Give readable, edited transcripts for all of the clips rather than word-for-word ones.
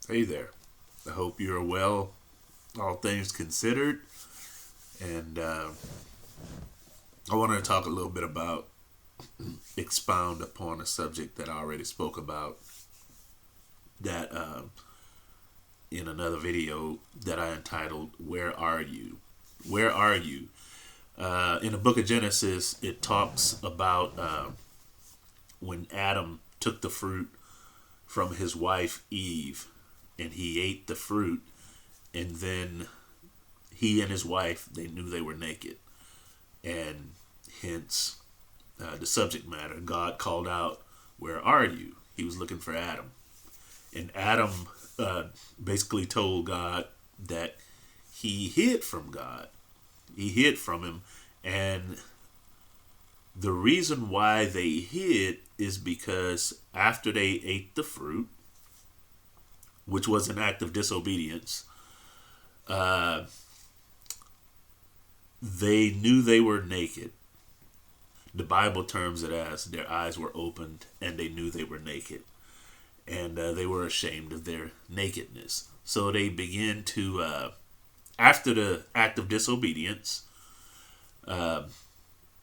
Hey there. I hope you're well, all things considered. And I wanted to talk a little bit about, expound upon a subject that I already spoke about that in another video that I entitled, Where Are You? Where Are You? In the book of Genesis, it talks about when Adam took the fruit from his wife Eve and he ate the fruit, and then he and his wife, they knew they were naked, and hence the subject matter. God called out, "Where are you?" He was looking for Adam, and Adam basically told God that he hid from God. He hid from him, and the reason why they hid is because after they ate the fruit, which was an act of disobedience, uh, they knew they were naked. The Bible terms it as their eyes were opened and they knew they were naked. And they were ashamed of their nakedness. So they began to, after the act of disobedience, uh,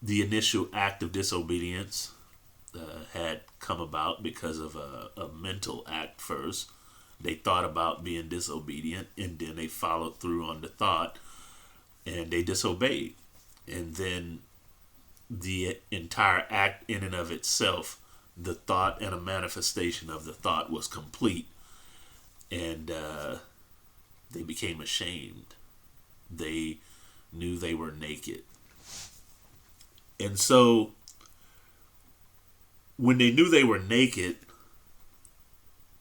the initial act of disobedience had come about because of a mental act first. They thought about being disobedient and then they followed through on the thought and they disobeyed. And then the entire act in and of itself, the thought and a manifestation of the thought was complete, and they became ashamed. They knew they were naked. And so when they knew they were naked,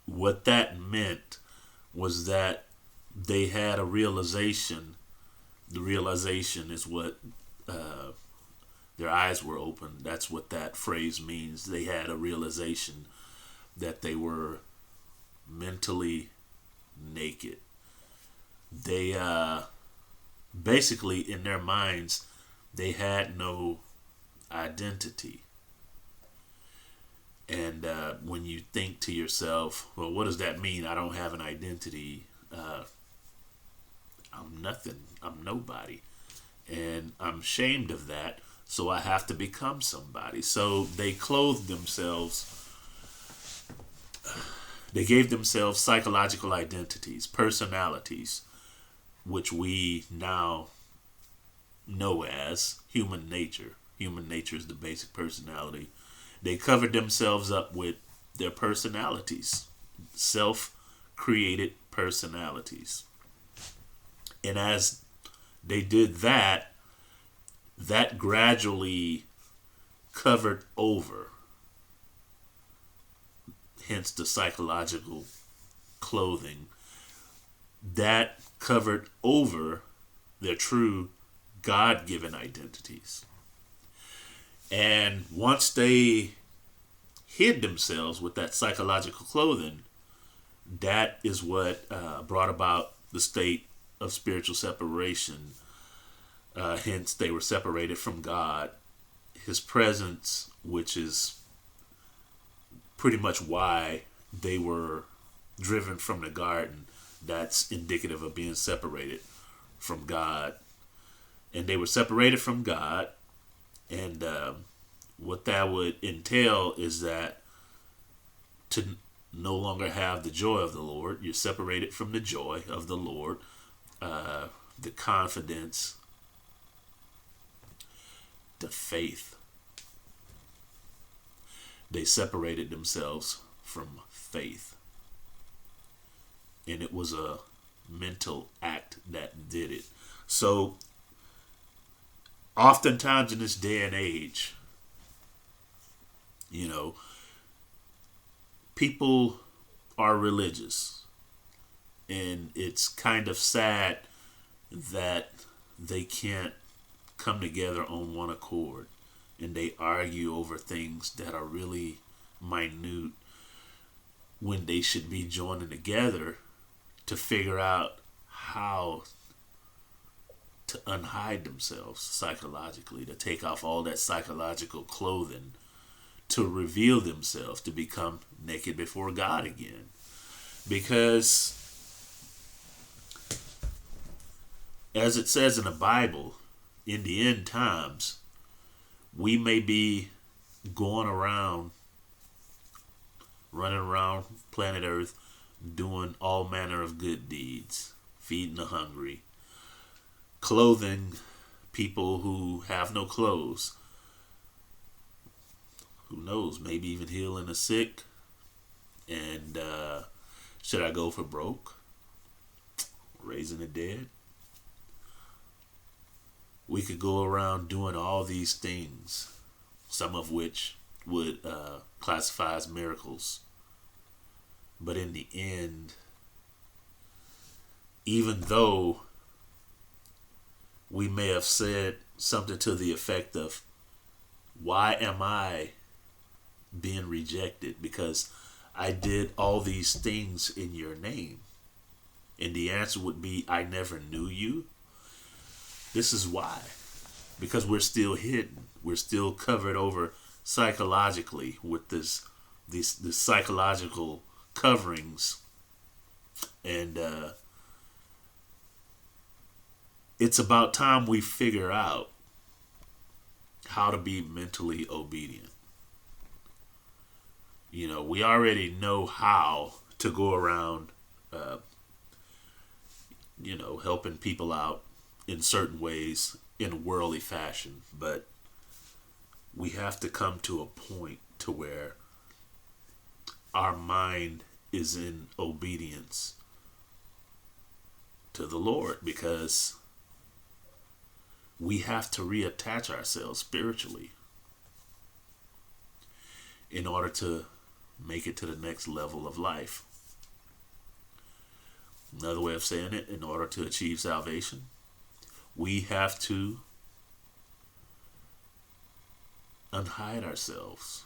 what that meant was that they had a realization. The realization is what their eyes were open. That's what that phrase means. They had a realization that they were mentally naked. They basically, in their minds, they had no identity. And when you think to yourself, well, what does that mean? I don't have an identity. I'm nothing. I'm nobody. And I'm ashamed of that. So I have to become somebody. So they clothed themselves, they gave themselves psychological identities, personalities, which we now know as human nature. Human nature is the basic personality. They covered themselves up with their personalities, self created personalities. And as they did that, that gradually covered over, hence the psychological clothing, that covered over their true God given identities. And once they hid themselves with that psychological clothing, that is what brought about the state of spiritual separation. Hence, they were separated from God, His presence, which is pretty much why they were driven from the garden. That's indicative of being separated from God. And they were separated from God. And what that would entail is that to no longer have the joy of the Lord, you're separated from the joy of the Lord, the confidence, the faith. They separated themselves from faith. And it was a mental act that did it. So, oftentimes in this day and age, you know, people are religious. And it's kind of sad that they can't come together on one accord and they argue over things that are really minute when they should be joining together to figure out how to unhide themselves psychologically, to take off all that psychological clothing, to reveal themselves, to become naked before God again. Because, as it says in the Bible, in the end times, we may be going around, running around planet Earth, doing all manner of good deeds, feeding the hungry, clothing people who have no clothes. Who knows? Maybe even healing the sick. And should I go for broke? Raising the dead? We could go around doing all these things, some of which would classify as miracles. But in the end, even though we may have said something to the effect of, why am I being rejected? Because I did all these things in your name. And the answer would be, I never knew you. This is why. Because we're still hidden. We're still covered over psychologically with this psychological coverings. And it's about time we figure out how to be mentally obedient. You know, we already know how to go around, helping people out in certain ways in a worldly fashion. But we have to come to a point to where our mind is in obedience to the Lord, because we have to reattach ourselves spiritually in order to make it to the next level of life. Another way of saying it, in order to achieve salvation, we have to unhide ourselves.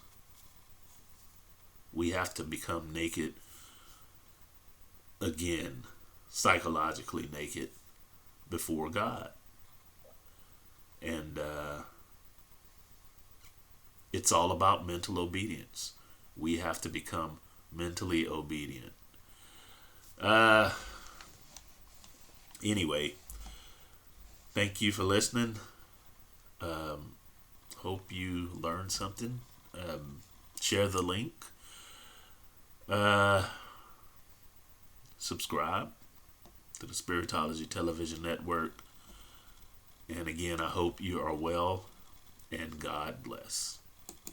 We have to become naked again, psychologically naked before God. And it's all about mental obedience. We have to become mentally obedient. Anyway, thank you for listening. Hope you learned something. Share the link. Subscribe to the Spiritology Television Network. And again, I hope you are well, and God bless.